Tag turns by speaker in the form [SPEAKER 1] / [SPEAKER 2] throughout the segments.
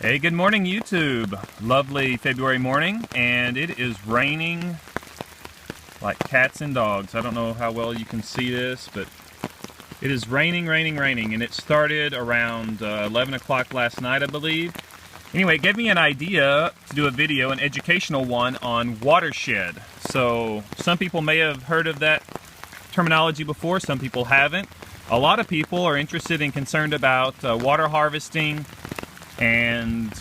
[SPEAKER 1] Hey, good morning, YouTube. Lovely February morning, and it is raining like cats and dogs. I don't know how well you can see this, but it is raining, and it started around 11 o'clock last night, I believe. Anyway, it gave me an idea to do a video, an educational one, on watershed. So, some people may have heard of that terminology before, some people haven't. A lot of people are interested and concerned about water harvesting and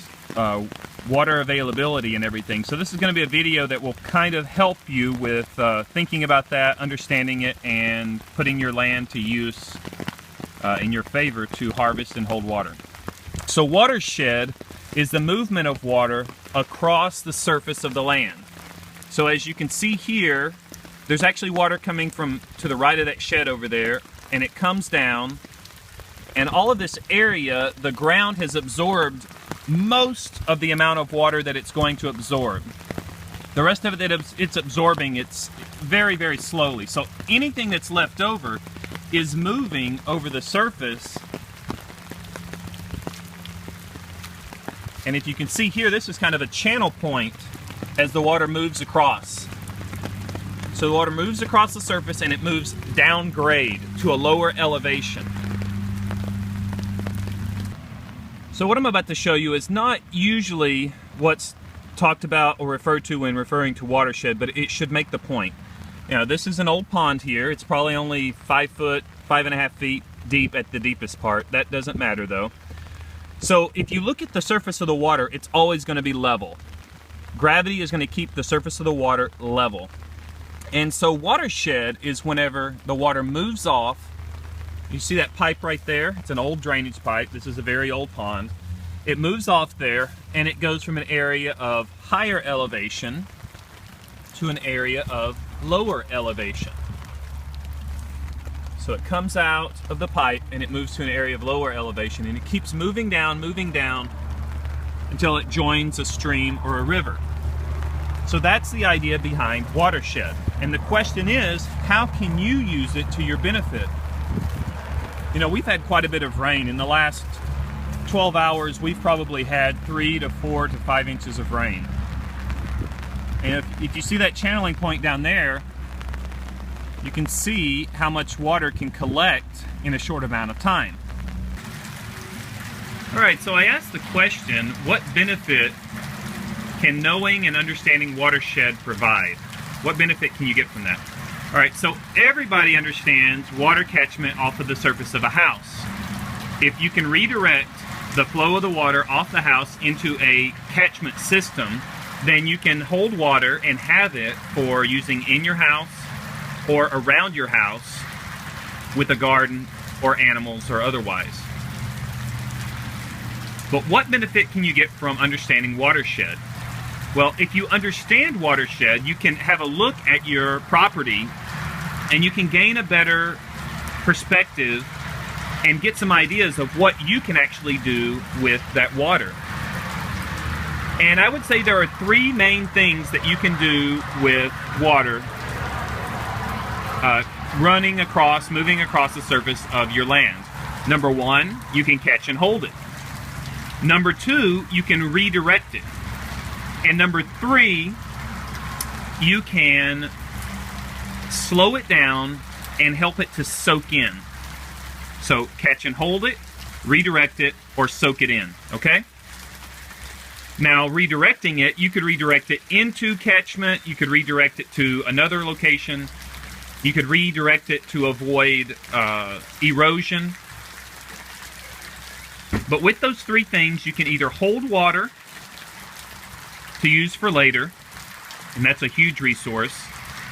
[SPEAKER 1] water availability and everything. So this is going to be a video that will kind of help you with thinking about that, understanding it, and putting your land to use in your favor to harvest and hold water. So watershed is the movement of water across the surface of the land. So as you can see here, there's actually water coming from to the right of that shed over there, and it comes down. And all of this area, the ground has absorbed most of the amount of water that it's going to absorb. The rest of it it's absorbing, it's very, very slowly. So anything that's left over is moving over the surface. And if you can see here, this is kind of a channel point as the water moves across. So the water moves across the surface and it moves down grade to a lower elevation. So what I'm about to show you is not usually what's talked about or referred to when referring to watershed, but it should make the point. You know, this is an old pond here. It's probably only 5 foot, 5.5 feet deep at the deepest part. That doesn't matter though. So if you look at the surface of the water, it's always going to be level. Gravity is going to keep the surface of the water level. And so watershed is whenever the water moves off. You see that pipe right there? It's an old drainage pipe. This is a very old pond. It moves off there and it goes from an area of higher elevation to an area of lower elevation. So it comes out of the pipe and it moves to an area of lower elevation, and it keeps moving down until it joins a stream or a river. So that's the idea behind watershed. And the question is, how can you use it to your benefit? You know, we've had quite a bit of rain. In the last 12 hours, we've probably had 3 to 4 to 5 inches of rain. And if you see that channeling point down there, you can see how much water can collect in a short amount of time. All right, so I asked the question, what benefit can knowing and understanding watershed provide? What benefit can you get from that? All right, so everybody understands water catchment off of the surface of a house. If you can redirect the flow of the water off the house into a catchment system, then you can hold water and have it for using in your house or around your house with a garden or animals or otherwise. But what benefit can you get from understanding watershed? Well, if you understand watershed, you can have a look at your property and you can gain a better perspective and get some ideas of what you can actually do with that water. And I would say there are 3 main things that you can do with water moving across the surface of your land. Number 1, you can catch and hold it. Number 2, you can redirect it. And number 3, you can slow it down and help it to soak in. So catch and hold it, redirect it, or soak it in, okay? Now redirecting it, you could redirect it into catchment, you could redirect it to another location, you could redirect it to avoid erosion. But with those 3 things, you can either hold water to use for later, and that's a huge resource.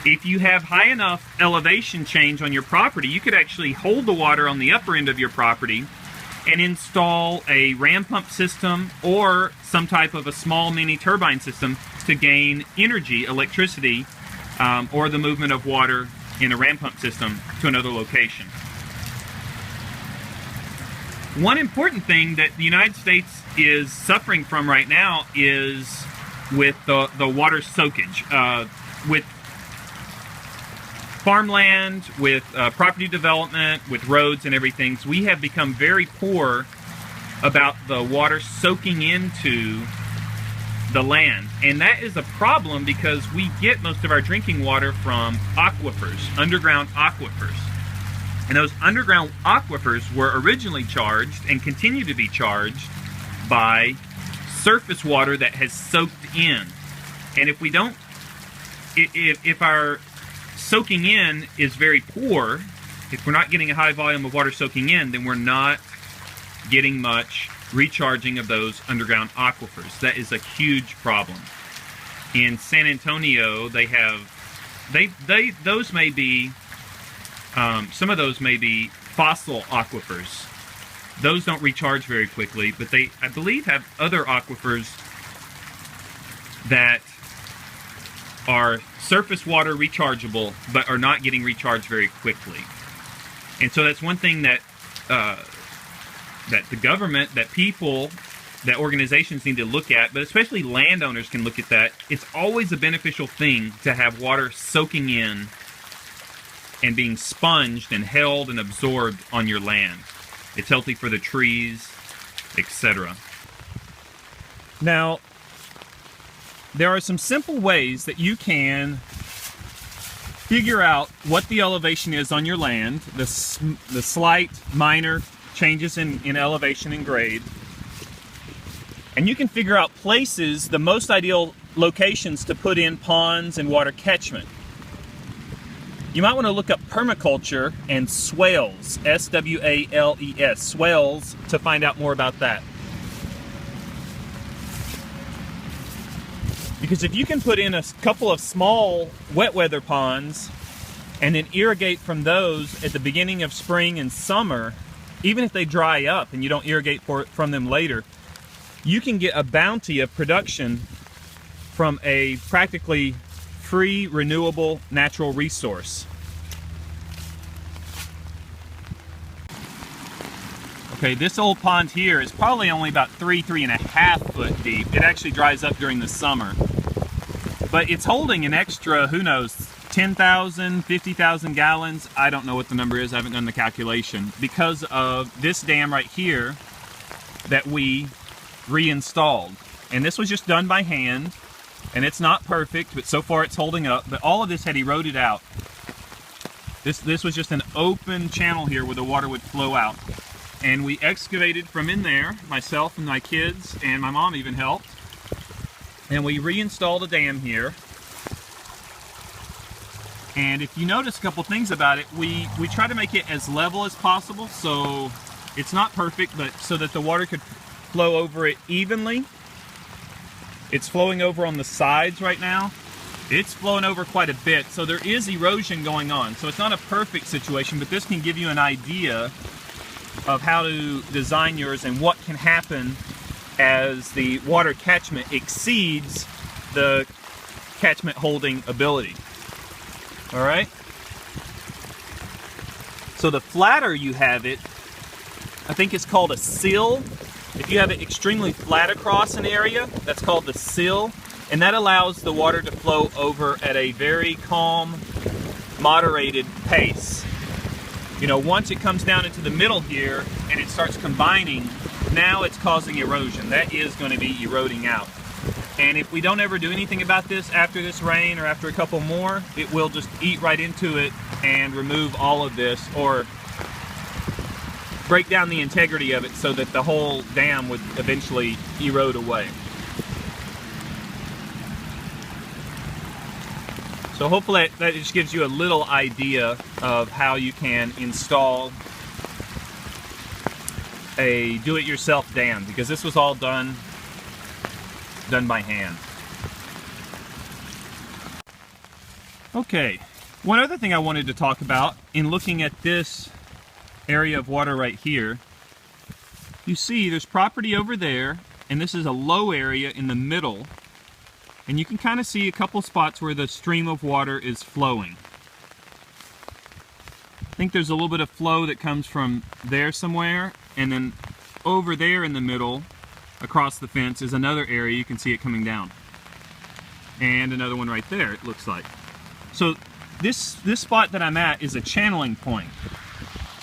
[SPEAKER 1] If you have high enough elevation change on your property, you could actually hold the water on the upper end of your property and install a ram pump system or some type of a small mini turbine system to gain energy, electricity, or the movement of water in a ram pump system to another location. One important thing that the United States is suffering from right now is with the water soakage. With farmland, with property development, with roads and everything, so we have become very poor about the water soaking into the land. And that is a problem because we get most of our drinking water from aquifers, underground aquifers. And those underground aquifers were originally charged and continue to be charged by surface water that has soaked in. And if we don't, if our soaking in is very poor, if we're not getting a high volume of water soaking in, then we're not getting much recharging of those underground aquifers. That is a huge problem. In San Antonio, they have, those may be, some of those may be fossil aquifers. Those don't recharge very quickly, but they, I believe, have other aquifers that are surface water rechargeable, but are not getting recharged very quickly. And so that's one thing that that the government, that people, that organizations need to look at, but especially landowners can look at that. It's always a beneficial thing to have water soaking in and being sponged and held and absorbed on your land. It's healthy for the trees, etc. Now, there are some simple ways that you can figure out what the elevation is on your land, the slight, minor changes in elevation and grade. And you can figure out places, the most ideal locations to put in ponds and water catchment. You might want to look up permaculture and swales, S-W-A-L-E-S, swales, to find out more about that. Because if you can put in a couple of small wet weather ponds and then irrigate from those at the beginning of spring and summer, even if they dry up and you don't irrigate from them later, you can get a bounty of production from a practically free, renewable, natural resource. Okay, this old pond here is probably only about 3.5 foot deep. It actually dries up during the summer. But it's holding an extra, who knows, 10,000, 50,000 gallons. I don't know what the number is. I haven't done the calculation. Because of this dam right here that we reinstalled. And this was just done by hand. And it's not perfect, but so far it's holding up. But all of this had eroded out. This was just an open channel here where the water would flow out. And we excavated from in there, myself and my kids, and my mom even helped. And we reinstalled a dam here. And if you notice a couple things about it, we try to make it as level as possible, so it's not perfect, but so that the water could flow over it evenly. It's flowing over on the sides right now. It's flowing over quite a bit, so there is erosion going on. So it's not a perfect situation, but this can give you an idea of how to design yours and what can happen as the water catchment exceeds the catchment holding ability. All right? So the flatter you have it, I think it's called a sill. If you have it extremely flat across an area, that's called the sill. And that allows the water to flow over at a very calm, moderated pace. You know, once it comes down into the middle here and it starts combining, now it's causing erosion. That is going to be eroding out. And if we don't ever do anything about this after this rain or after a couple more, it will just eat right into it and remove all of this, or break down the integrity of it so that the whole dam would eventually erode away. So hopefully that just gives you a little idea of how you can install a do-it-yourself dam, because this was all done by hand. Okay, one other thing I wanted to talk about in looking at this area of water right here, you see there's property over there, and this is a low area in the middle, and you can kind of see a couple spots where the stream of water is flowing. I think there's a little bit of flow that comes from there somewhere, and then over there in the middle across the fence is another area. You can see it coming down, and another one right there, it looks like. So this spot that I'm at is a channeling point.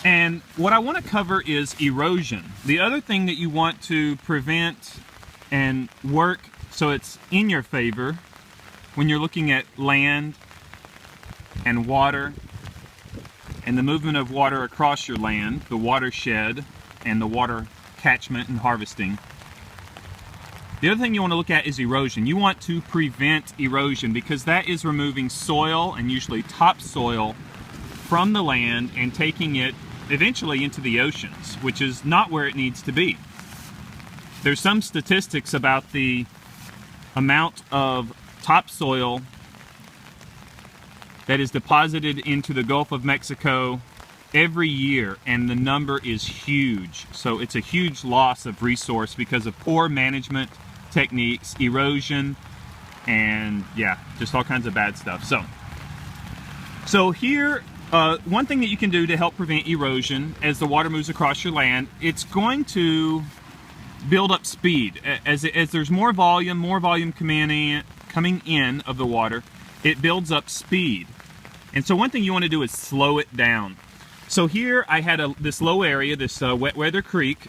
[SPEAKER 1] And what I want to cover is erosion. The other thing that you want to prevent and work so it's in your favor when you're looking at land and water and the movement of water across your land, the watershed and the water catchment and harvesting. The other thing you want to look at is erosion. You want to prevent erosion because that is removing soil and usually topsoil from the land and taking it eventually into the oceans, which is not where it needs to be. There's some statistics about the amount of topsoil that is deposited into the Gulf of Mexico every year, and the number is huge. So it's a huge loss of resource because of poor management techniques, erosion, and yeah, just all kinds of bad stuff. So here, one thing that you can do to help prevent erosion as the water moves across your land, it's going to build up speed. As there's more volume coming in of the water, it builds up speed. And so one thing you want to do is slow it down. So here I had this low area, this wet weather creek,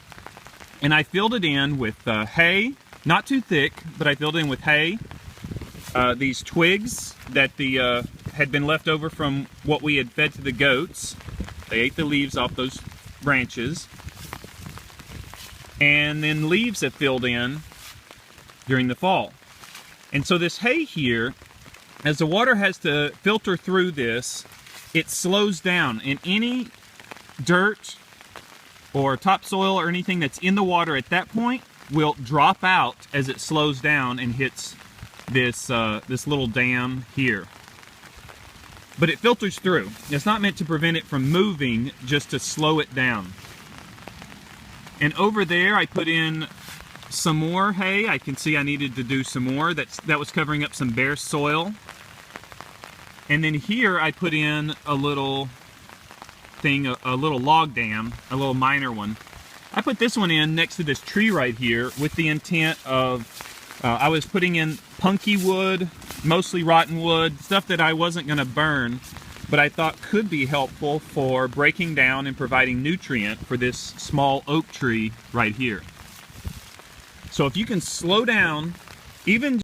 [SPEAKER 1] and I filled it in with hay, not too thick, but I filled it in with hay, these twigs that had been left over from what we had fed to the goats. They ate the leaves off those branches. And then leaves have filled in during the fall. And so this hay here, as the water has to filter through this, it slows down, and any dirt or topsoil or anything that's in the water at that point will drop out as it slows down and hits this this little dam here. But it filters through. It's not meant to prevent it from moving, just to slow it down. And over there I put in some more hay. I can see I needed to do some more. That was covering up some bare soil. And then here I put in a little thing, a little log dam, a little minor one. I put this one in next to this tree right here with the intent of, I was putting in punky wood, mostly rotten wood, stuff that I wasn't going to burn, but I thought could be helpful for breaking down and providing nutrient for this small oak tree right here. So if you can slow down, even